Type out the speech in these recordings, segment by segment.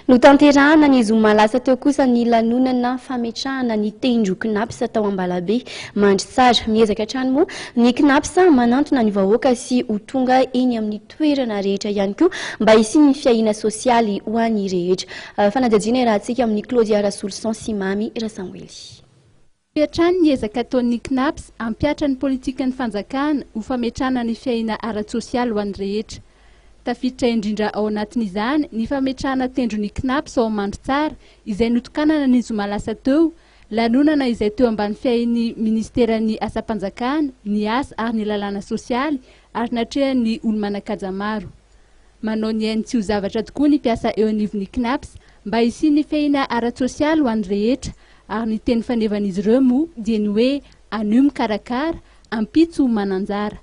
Notanterahana ny zoma lasa teo kosa ny lanonana fametrahana ny tendron'ny CNaPS tao Ambalabe Mandritsara. Miezaka hatrany moa ny CNaPS manatona ny vahoaka sy ho tonga eny amin'ny toerana rehetra ihany koa mba hisian'ny fiahiana sosialy ho an'ny rehetra. Fanadihadiana rahantsika amin'ny Claudia Rasolson sy Mamy Rasamwely. Hatrany miezaka ataon'ny CNaPS ampiatra ny politikan'ny fanjakana ho fametrahana ny fiahiana ara-sosialy ho an'ny rehetra. Tafiditra indrindra ao anatin'izany ny fametrahana tendron'ny CNaPS ao Mandritsara izay notokanana ny zoma lasa teo, lanonana izay teo ambany fiahin'ny ministeran'ny asa-panjakana, ny asa ary ny lalàna sosialy ary natrehan'ny olo-manakaja maro. Manao ny ainy tsy ho zavatra tokoa ny mpiasa eo anivon'ny CNaPS mba hisian'ny fiahiana ara-sosialy ho an'ny rehetra ary ny teny fanevan'izy ireo moa dia ny hoe anio mikarakara, ampitso mananjara.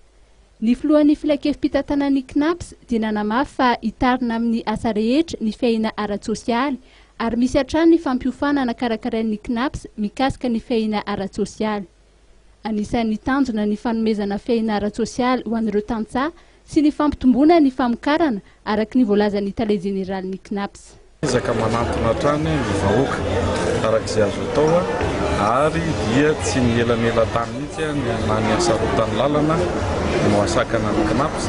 Ny filohan'ny filakevim-pitantanan'ny CNaPS dia nanamafy fa hitarina amin'ny asa rehetra ny fiahiana ara-sosialy ary misy hatrany ny fampiofana nakarakarain'ny CNaPS mikasika ny fiahiana ara-sosialy. Anisan'ny tanjona ny fanomezana fiahiana ara-sosialy ho an'ireo tantsaha sy ny fampitomboana ny famokarana araka ny voalazan'ny tale jeneralin'ny CNaPS. Miezaka manatona hatrany ny vahoaka arak'izay azo atao ary dia tsy nielanela-tany mihitsy na ny asarotany lalana no asakana ny CNaPS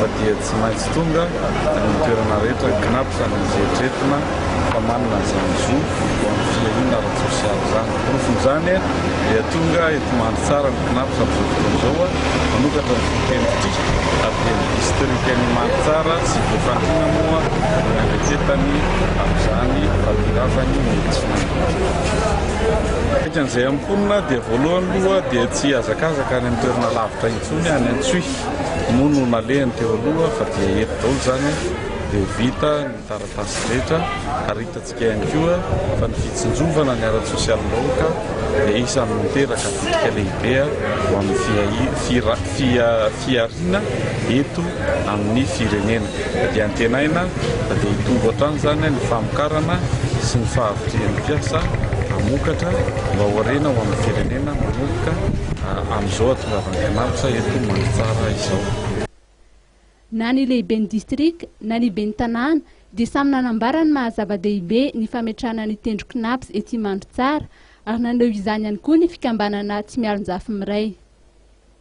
fa dia tsy maintsy tonga ny toerana rehetra ny CNaPS an'izay fa manana izany zo ho amin'ny fiahiana ara-sosialy zany. Profon'izany dia tonga eto Mandritsara ny CNaPS amin'izao fotoana izao manokatra ny fitendry ary dia ny distrikan'ny Mandritsara sy voafantina moa ny andratetany amin'izany fadiravany meditsina. An'izay amponina dia voalohany aloha dia tsy hazakazaka any amin'ny toerana lavitra intsony any Antsoy moa no nalehany teo aloha fa dia eto daholo zany dia vita ny taratasy rehetra ary hitantsika ihany koa fa ny fitsinjovana ny ara-sosialy vahoaka dia isan'ny miteraka bitika lehibe ho amin'ny fiariana eto amin'ny firenena. Dia antenaina dia hitombo hatrany zany ny famokarana sy ny fahavitrian'ny mpiasa amokatra mba ho arena ho amin'ny firenena manomboka amin'izao atongavan'ny CNaPS eto Mandritsara izao. Na ny lehiben'ny distrika na ny ben'ny tanàna dia samy nanambara ny mahazava-dehibe ny fametrahana ny tendron'ny CNaPS ety Mandritsara ary naneho izany ihany koa ny fikambanana tsy mialonjafy miray.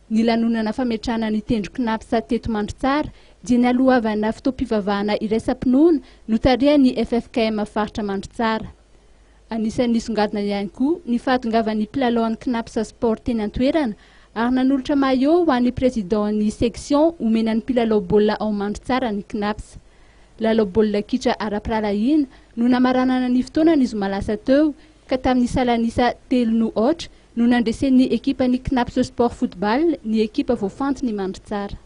Ny lanonana fametrahana ny tendron'ny CNaPS teto Mandritsara dia ny alohavana fitoam-pivavahana iraisam-pinoana no tarihan'ny FFKM faritra Mandritsara. Anisan'ny nisongadina ihany koa ny fahatongavan'ny mpilalao CNaPS sport teny an-toerana ary nanolotra maillot ho an'ny président'ny section omenan'ny mpilalao baolina ao Mandritsara ny CNaPS. Lalao baolina kitra ara-piralahiana no namaranana ny fotoana ny zoma lasa teo ka tamin'ny salanisa 3-0 no nandresen'ny ekipan'ny CNaPS sport football ny ekipa voafantin'ny Mandritsara.